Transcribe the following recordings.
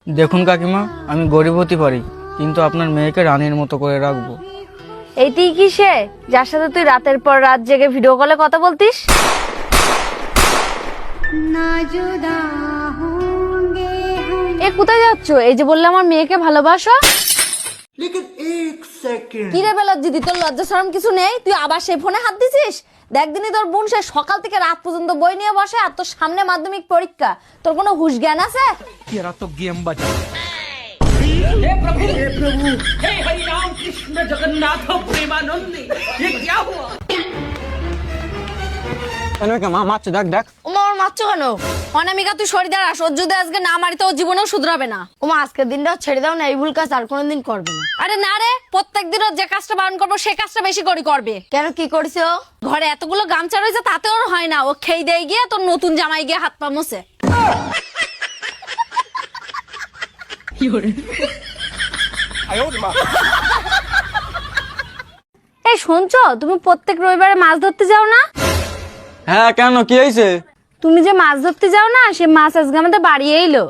দেখুন কাকিমা, আমি গরিব হতে পারি, কিন্তু আপনার মেয়েকে রানীর মতো করে রাখবো। এইটি কি সে যার সাথে তুই রাতের পর রাত জেগে ভিডিও কলে কথা বলতিস? এ কোথায় যাচ্ছ? এই যে বললাম আমার মেয়েকে ভালোবাসো। কি রে বেলজ্জিদি, তোর লজ্জা শরম কিছু নেই? তুই আবার সেই ফোনে হাত দিছিস? দেখ দিনই তোর বোন সে সকাল থেকে রাত পর্যন্ত বই নিয়ে বসে, আর তোর সামনে মাধ্যমিক পরীক্ষা। তোর কোনো হুঁশ জ্ঞান আছে? तेरा तो गेम बजा। हे हरि राम कृष्ण जगन्नाथ प्रेमानंद, ये क्या हुआ? মা মাছ দেখ দেখ। ওমা ওর মারছ কেন? অনামিকা তুই সরিদার আস, ওর যদি আজকে না মারি তো ও জীবনেও শুধরাবে না। ওমা আজকের দিনটাও ছেড়ে দাও না, এই ভুল কাজ আর কোনোদিন করবে না। আরে না রে, প্রত্যেকদিন ওর যে কাজটা বারণ করবো সে কাজটা বেশি করে করবে। কেন, কি করেছে ও? ঘরে এতগুলো গামছা রয়েছে তাতে ওর হয় না, ও খেয়ে দেয় গিয়ে তোর নতুন জামাই গিয়ে হাত পা মোছে। এই শুনছো, তুমি প্রত্যেক রবিবারে মাছ ধরতে যাও না? হ্যাঁ কেন, কি হয়েছে? তুমি যে মাছ ধরতে যাও না, সে মাছ আজকে আমাদের বাড়ি এলো।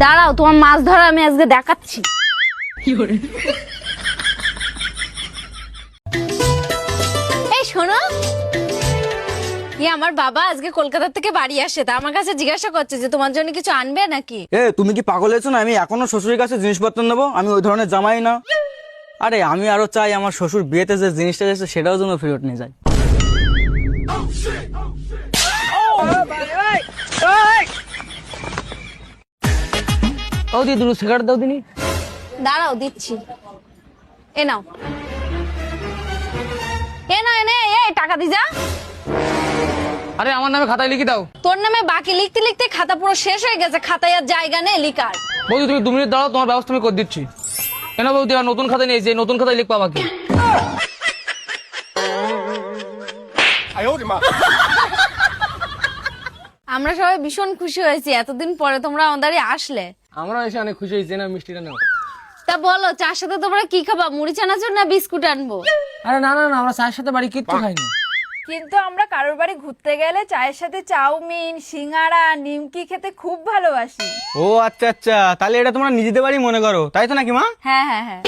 দাঁড়াও, তোমার মাছ ধরা আমি আজকে দেখাচ্ছি। এই শোনো, আমার বাবা আজকে কলকাতা থেকে বাড়ি আসে, তা আমার কাছে জিজ্ঞাসা করছে যে তোমার জন্য কিছু আনবে নাকি। তুমি কি পাগল হয়েছো না? আমি এখনো শ্বশুরের কাছে জিনিসপত্র নেবো? আমি ওই ধরনের জামাই না। আরে আমি আরো চাই আমার শ্বশুর বিয়েতে যে জিনিসটা এসেছে সেটাও যেন ফেরত নিয়ে যায়। ও দি দুটো সিগারেট দাও দিনি। দাঁড়াও দিচ্ছি, এ নাও। এ না এনে এই টাকা দি যা। আরে আমার নামে খাতায় লিখে দাও। তোর নামে বাকি লিখতে লিখতে খাতা পুরো শেষ হয়ে গেছে, খাতায় আর জায়গা নেই লিখার। বৌদি তুমি 2 মিনিট দাঁড়াও, তোমার ব্যবস্থা আমি করে দিচ্ছি। কেন বৌদি, আমার নতুন খাতা নিয়েছি, নতুন খাতায় লিখবা বাকি। আমরা সবাই ভীষণ খুশি হয়েছি, এতদিন পরে তোমরা আমাদের আসলে। আমরা এসে অনেক খুশি হয়েছি, না মিষ্টিটা নাও। তা বলো, চার সাথে তোমরা কি খাবা? মুড়ি চানাচুর না বিস্কুট আনবো? আরে না না না, আমরা চায়ের সাথে বাড়ি কিচ্ছু খাইনি। কিন্তু আমরা কারোর বাড়ি ঘুরতে গেলে চায়ের সাথে চাউমিন, সিঙ্গারা, নিমকি খেতে খুব ভালোবাসি। ও আচ্ছা আচ্ছা, তাহলে এটা তোমরা নিজেদের বাড়ি মনে করো, তাই তো নাকি মা? হ্যাঁ হ্যাঁ হ্যাঁ।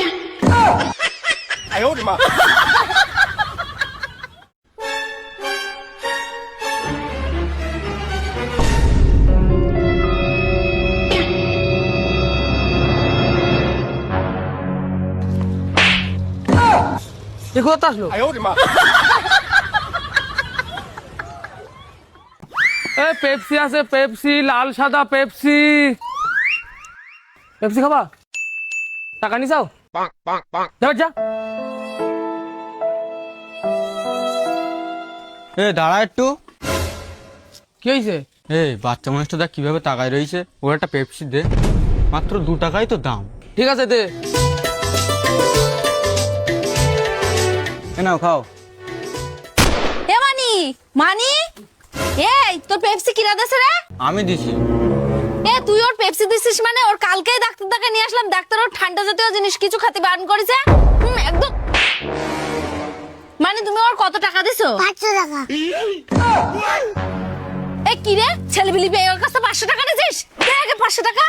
এ কোথা আসলো? এ পেপসি আছে, পেপসি, লাল সাদা পেপসি। পেপসি খাবা? টাকা নি চাও? যা যা। দাঁড়া একটু। কি হয়েছে? বাচ্চা মানুষটা দেখ কিভাবে তাকায় রয়েছে। ওর একটা পেপসি দে, মাত্র 2 টাকাই তো দাম। ঠিক আছে দে। নাও খাও। এ মানি, মানি, এই তোর পেপসি কিনা দেছে রে? আমি দিছি। এ তুই ওর পেপসি দিছিস মানে? ওর কালকেই ডাক্তার দেখায় নিয়ে আসলাম, ডাক্তার ওর ঠান্ডা জাতীয় জিনিস কিছু খেতে বারণ করেছে। একদম। মানে তুমি ওর কত টাকা দিছো? 500 টাকা। এ কি রে, ছেলে বিলি পেয়ে ওর কাছে 500 টাকা নিয়েছিস? দে আগে 500 টাকা।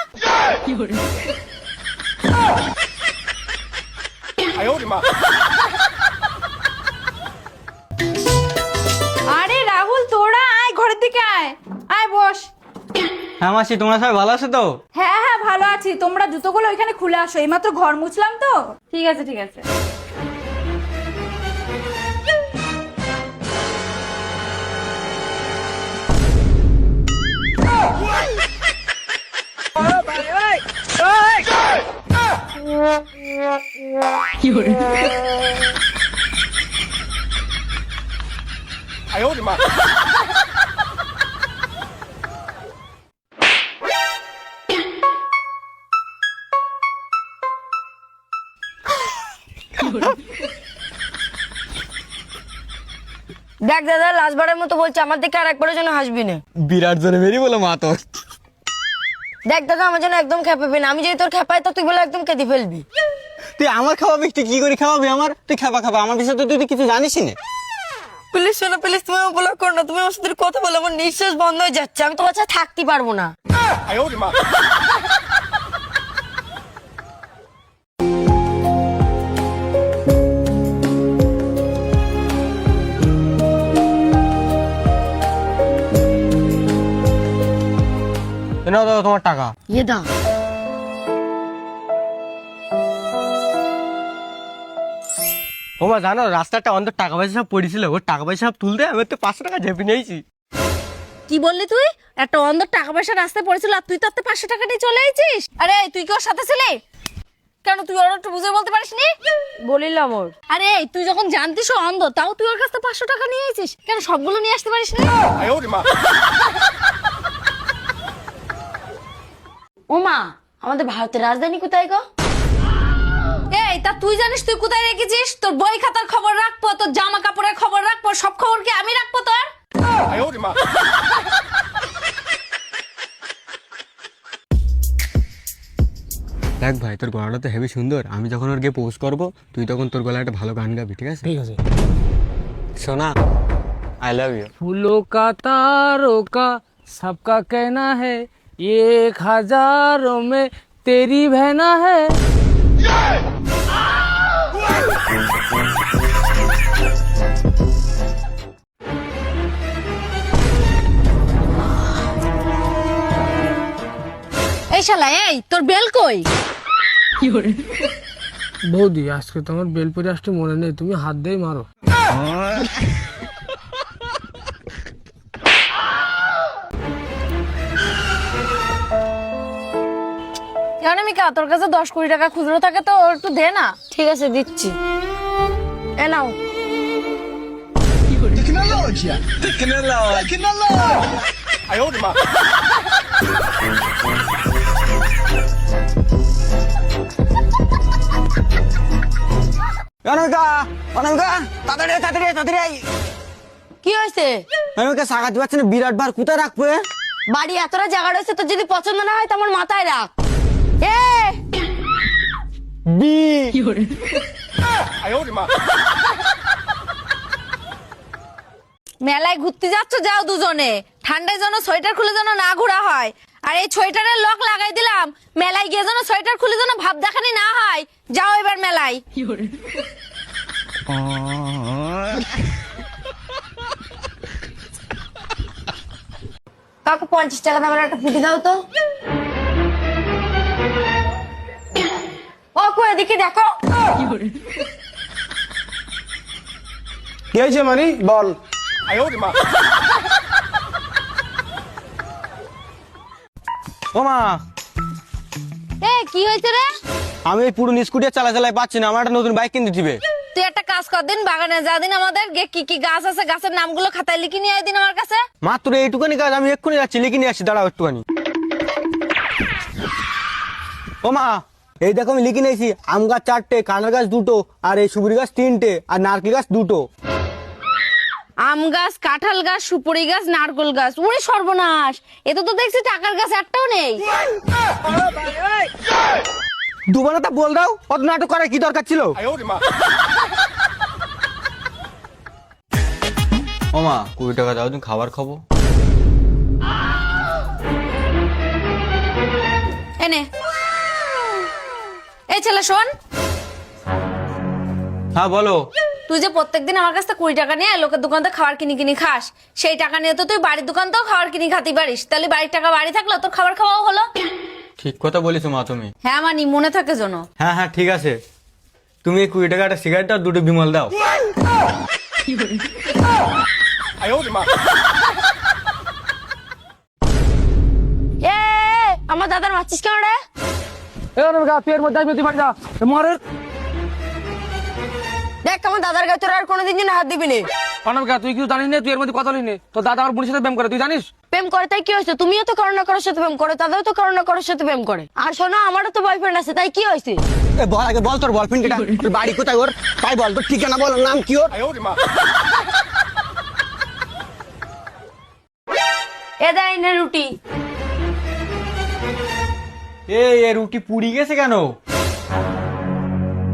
আরে রাহুল, তোরা আয়, ঘরের দিকে আয়, আয় বস। হ্যাঁ মাসি, তোমরা সবাই ভালো আছো তো? হ্যাঁ হ্যাঁ ভালো আছি। তোমরা জুতোগুলো ওইখানে খুলে আসো, এইমাত্র ঘর মুছলাম তো। ঠিক আছে ঠিক আছে। দেখ দাদা, লাস্টবারের মতো বলছি, আমার দিকে আর একবারের জন্য হাসবি না। বিরাট জোরে বেরিয়ে বলো মা তোর। দেখ দাদা, আমার জন্য একদম খেপাবি না। আমি যদি তোর খেপাই তো তুই বলে একদম কেঁদে ফেলবি। তুই আমার খাওয়াবি? তুই কি করে খাওয়াবি আমার? তুই খাবা খাবা, আমার বিষয়ে তো তুই কিছু জানিস না। প্লিজ শোনো, প্লিজ তুমি আমার ব্লক করো না। তুমি আমার সাথে কথা বলে আমার নিঃশ্বাস বন্ধ হয়ে যাচ্ছে, আমি তোমার সাথে থাকতে পারবো না। নাও দাও তোমার টাকা। ইয়ে দা ও মা জানো রাস্তাটা অন্তর টাকা পয়সা সব পড়েছিল, ওর টাকা পয়সা সব তুলতে আমি তো 500 টাকা ঝেপে নিয়েছি। কি বললি তুই? একটা অন্ধ টাকা পয়সা রাস্তায় পড়েছিল আর তুই তো 500 টাকা নিয়ে চলে আইছিস? আরে তুই কি ওর সাথে ছিলি? কেন তুই ওর একটু বুঝে বলতে পারিসনি? বলিলাম ওর। আরে তুই যখন জানতিস ও অন্ধ তাও তুই ওর কাছ থেকে 500 টাকা নিয়ে আইছিস, কেন সবগুলো নিয়ে আসতে পারিস না? ওমা, আমাদের ভারতের রাজধানী কোথায় গো? এই তা তুই জানিস তুই কোথায় রেখেছিস? তোর বই খাতার খবর রাখবো, তোর জামা কাপড়ের খবর রাখবো, সব খবর কি আমি রাখবো তোর? দেখ ভাই তোর গলাটা তো হেবি সুন্দর, আমি যখন ওর গিয়ে পোস্ট করবো তুই তখন তোর গলায় একটা ভালো গান গাবি, ঠিক আছে? ঠিক আছে। শোনা, আই লাভ ইউ। फूलों का तारों का सबका कहना है, ये 1000 में तेरी बहना है। এই শালা, এই তোর বেল কই? বৌদি আজকে তোমার বেল পরে আসতে মনে নেই, তুমি হাত দিয়ে মারো। অনামিকা, তোর কাছে 10-20 টাকা খুচরো থাকে তো ওর একটু দে না। ঠিক আছে দিচ্ছি, এ নাও। অনামিকা, অনামিকা, তাড়াতাড়ি আয়, তাড়াতাড়ি আয়, তাড়াতাড়ি আয়। কি হয়েছে? অনামিকা সাগাতে পারছি না, বিরাট ভার কোথায় রাখবো? বাড়ি এতটা জায়গা রয়েছে, তোর যদি পছন্দ না হয় তো আমার মাথায় রাখ। এ বি মেলায় ঘুরতে যাচ্ছ, যাও দুজনে। ঠান্ডায় যেন সোয়েটার খুলে যেন না ঘোরা হয়। আর এই সোয়েটারের লক লাগাই দিলাম, মেলায় গিয়ে যেন সোয়েটার খুলে যেন ভাব দেখানি না হয়। যাও এবার মেলায়। কাকু 50 টাকা দামের একটা ফুটি দাও তো। ও কো এদিকে দেখো। কি হয়েছে মানি বল। ও মা, এ কি হয়েছে রে? আমি এই পুরো স্কুটি চালায় পাচ্ছি না, আমার একটা নতুন বাইক কিনতে দিবে। তুই একটা কাজ কর দিন, বাগানে যা দিন, আমাদের কি কি গাছ আছে গাছের নামগুলো খাতায় লিখে নিয়ে আয় দিন আমার কাছে। মাত্র এইটুকানি কাজ, আমি এক্ষুনি যাচ্ছি, লিখে নিয়ে আসছি, দাঁড়াও একটুখানি। ও মা, এই দেখো আমি লিখে নিয়েছি, আম গাছ 4টে, কাঁঠাল গাছ 2টো, আর এই সুপুরি গাছ 3টে, আর নারকেল গাছ 2টো। আম গাছ, কাঁঠাল গাছ, সুপুরি গাছ, নারকেল গাছ। ওরে সর্বনাশ, এত তো দেখছি টাকার গাছ একটাও নেই। দুবারে তা বল দাও, অত নাটক করার কি দরকার ছিল? ও মা, 20 টাকা দাও, তুমি খাবার খাবো। এনে, এই ছেলে শোন। হ্যাঁ বলো। তুই যে প্রত্যেকদিন আমার কাছ থেকে 20 টাকা নিয়ে লোকের দোকান থেকে খাবার কিনি খাস, সেই টাকা নিয়ে তো তুই বাড়ির দোকান থেকেও খাবার কিনি খাতে পারিস। তাহলে বাড়ির টাকা বাড়ি থাকলো, তোর খাবার খাওয়াও হলো। ঠিক কথা বলেছো মা তুমি। হ্যাঁ মানি, মনে থাকে যেন। হ্যাঁ হ্যাঁ ঠিক আছে, তুমি এই 20 টাকা একটা সিগারেট আর 2টো বিমল দাও। এ আমার দাদার মারছিস কেন রে? এ অনামিকা, তুই এর মধ্যে আসবি, তুই বাড়ি যা। মারের দেখ, আমার দাদার গায়ে তোর আর কোনোদিন যেন হাত দিবি না। অনামিকা, তুই কিছু জানিস না, তুই এর মধ্যে কথা বলিস নে। তোর দাদা আমার বোনের সাথে প্রেম করে, তুই জানিস? প্রেম করে তাই কি হয়েছে? তুমিও তো কারো না কারোর সাথে প্রেম করো, দাদাও তো কারো না কারোর সাথে প্রেম করে। আর শোনো, আমারও তো বয়ফ্রেন্ড আছে, তাই কি হয়েছে? এ বল আগে, বল তোর বয়ফ্রেন্ড কেটা, তোর বাড়ি কোথায় ওর, তাই বল, তোর ঠিকানা বল, নাম কি ওর? এ দেয় না রুটি। এ রুটি পুড়ি গেছে কেন?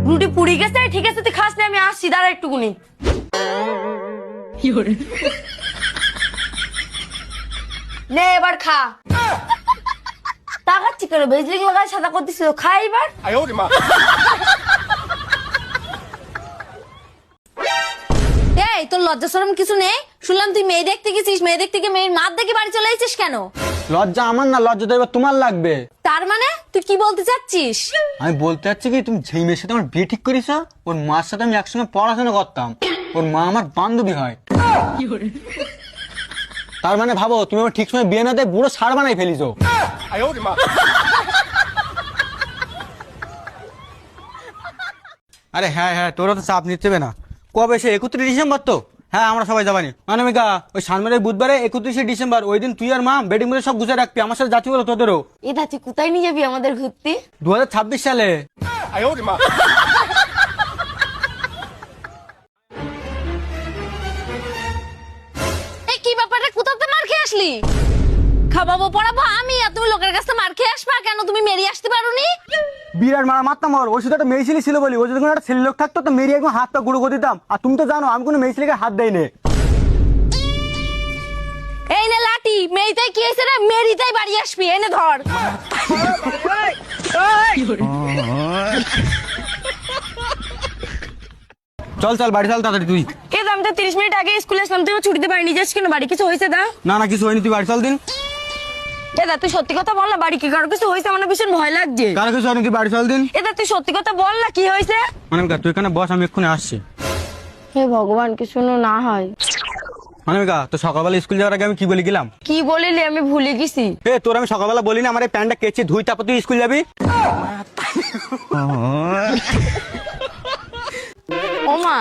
রুটি পুড়ি গেছে, ঠিক আছে তুই খাস না, আমি আসছি, দাঁড়া একটুকুনি। নে এবার খা। তাকাচ্ছি কেন? ভেজলিং লাগায় সাদা করতেছিল, খা এবার। এই তোর লজ্জা শরম কিছু নেই? শুনলাম তুই মেয়ে দেখতে গেছিস, মেয়ে দেখতে গিয়ে মেয়ের মাপ দেখে বাড়ি চলে এসেছিস কেন? লজ্জা আমার না, লজ্জা তো এবার তোমার লাগবে। তার মানে তুই কি বলতে চাচ্ছিস? আমি বলতে চাচ্ছি কি, তুমি যেই মেয়ের সাথে আমার বিয়ে ঠিক করিস, ওর মার সাথে আমি একসঙ্গে পড়াশোনা করতাম, ওর মা আমার বান্ধবী হয়। তার মানে ভাবো, তুমি আমার ঠিক সময় বিয়ে না দিয়ে বুড়ো সার বানাই ফেলিছো। আরে হ্যাঁ হ্যাঁ, তোরা তো চাপ নিতে হবে না। কবে সে 31 ডিসেম্বর তো? হ্যাঁ আমরা সবাই যাবানি। অনামিকা, ওই সামনের বুধবারে 31 ডিসেম্বর, ওই দিন তুই আর মা বেডিং করে সব গুছিয়ে রাখবি, আমার সাথে যাচ্ছি বলো তোদেরও। এটা তুই কোথায় নিয়ে যাবি আমাদের ঘুরতে? 2026 সালে। এই কি ব্যাপারটা, কোথাতে মার খেয়ে আসলি? খাওয়াবো পড়াবো আমি, আর তুমি লোকের কাছে মার খেয়ে আসবা কেন? তুমি মেরি আসতে পারোনি? বিরাট মারা মারতাম, ওর শুধু একটা মেয়ে ছেলে ছিল বলি, ও যদি কোনো একটা ছেলে লোক থাকতো তো মেরি একদম হাত পা গুঁড়ো করে দিতাম। আর তুমি তো জানো আমি কোনো মেয়ে ছেলেকে হাত দেই না। এই নে লাঠি, মেয়েটাই কি হয়েছে রে? মেরিটাই বাড়ি আসবি, এনে ধর। চল চল বাড়ি চল তাড়াতাড়ি তুই। এ আমি তো 30 মিনিট আগে স্কুলে আসলাম, তুই ছুটিতে বাড়ি নিয়ে যাস কেন? বাড়ি কিছু হয়েছে? দা না না কিছু হয়নি, তুই বাড়ি চল দিন। এদা তুই সত্যি কথা বল না, বাড়ি কি কারো কিছু হয়েছে? আমার না ভীষণ ভয় লাগছে। কারো কিছু হয়নি, তুই বাড়ি চল দিন। এদা তুই সত্যি কথা বল না, কি হয়েছে? অনামিকা তুই এখানে বস, আমি এক্ষুনি আসছি। হে ভগবান, কিছু না হয়। অনামিকা, তো সকালবেলা স্কুল যাওয়ার আগে আমি কি বলে গেলাম? কি বলিলি? আমি ভুলে গেছি। এ তোর আমি সকালবেলা বলি না আমার এই প্যান্টটা কেচে ধুই তারপর তুই স্কুল যাবি? ওমা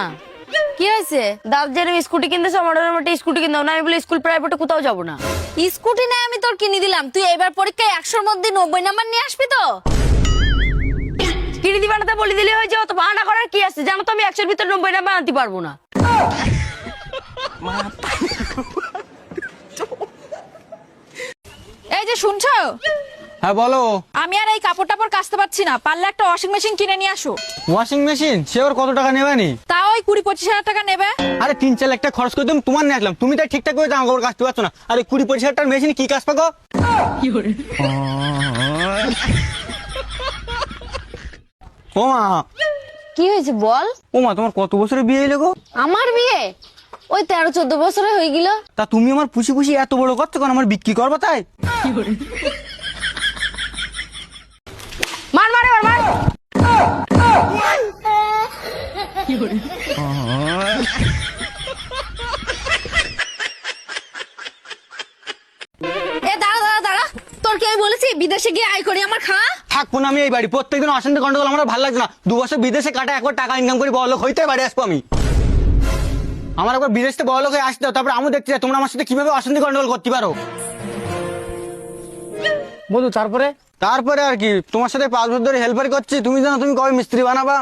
কি হয়েছে? দাব যে স্কুটি কিনতেছ, আমার একটা স্কুটি কিনে দাও না। আমি বলে স্কুল প্রাইভেটে কোথাও যাবো না। স্কুটি না আমি তোর কিনে দিলাম, তুই এবার পরীক্ষায় 100-র মধ্যে 90 নাম্বার নিয়ে আসবি তো? কিনে দিবা না তা বলে দিলে হয়ে যাও, তো বাহানা করার কি আছে? জানো তো আমি 100-র ভিতরে 90 নাম্বার আনতে পারবো না। এই যে শুনছো, হ্যাঁ বলো। আমি আর এই কাপড় টাপড় কাচতে পারছি না, পারলে একটা ওয়াশিং মেশিন কিনে নিয়ে আসো। Washing machine? সে ওর কত টাকা নেবে নি? তাও ওই 20-25 হাজার টাকা নেবে। আরে 3-4 লাখ টাকা খরচ করে তুমি তোমার নিয়ে আসলাম, তুমি তাই ঠিকঠাক করে জামা কাপড় কাচতে পারছো না। আরে 20-25 হাজার টাকার মেশিন কি কাজ পাকো? ও মা। কি হয়েছে বল? ও মা, তোমার কত বছরে বিয়ে হইলো গো? আমার বিয়ে ওই 13-14 বছরে হয়ে গেল। তা তুমি আমার পুষি পুষি এত বড় করছো কেন? আমার বিক্রি করবো তাই? মার মার মার। এ দাঁড়া দাঁড়া দাঁড়া, তোর কি আমি বলেছি বিদেশে গিয়ে আয় করি আমার খা? থাকবো না আমি এই বাড়ি, প্রত্যেকদিন অশান্তি গন্ডগোল আমার ভালো লাগছে না। 2 বছর বিদেশে কাটা, একবার টাকা ইনকাম করি বড় লোক হইতে বাড়ি আসবো আমি। আমার একবার বিদেশ থেকে বড় লোক হয়ে আসতে হবে, তারপরে আমি দেখতে চাই তোমরা আমার সাথে কিভাবে অশান্তি গন্ডগোল করতে পারো। বন্ধু তারপরে? তারপরে আর কি, তোমার সাথে 5 বছর ধরে হেল্পার করছি, তুমি জানো তুমি কবে মিস্ত্রি বানাবা?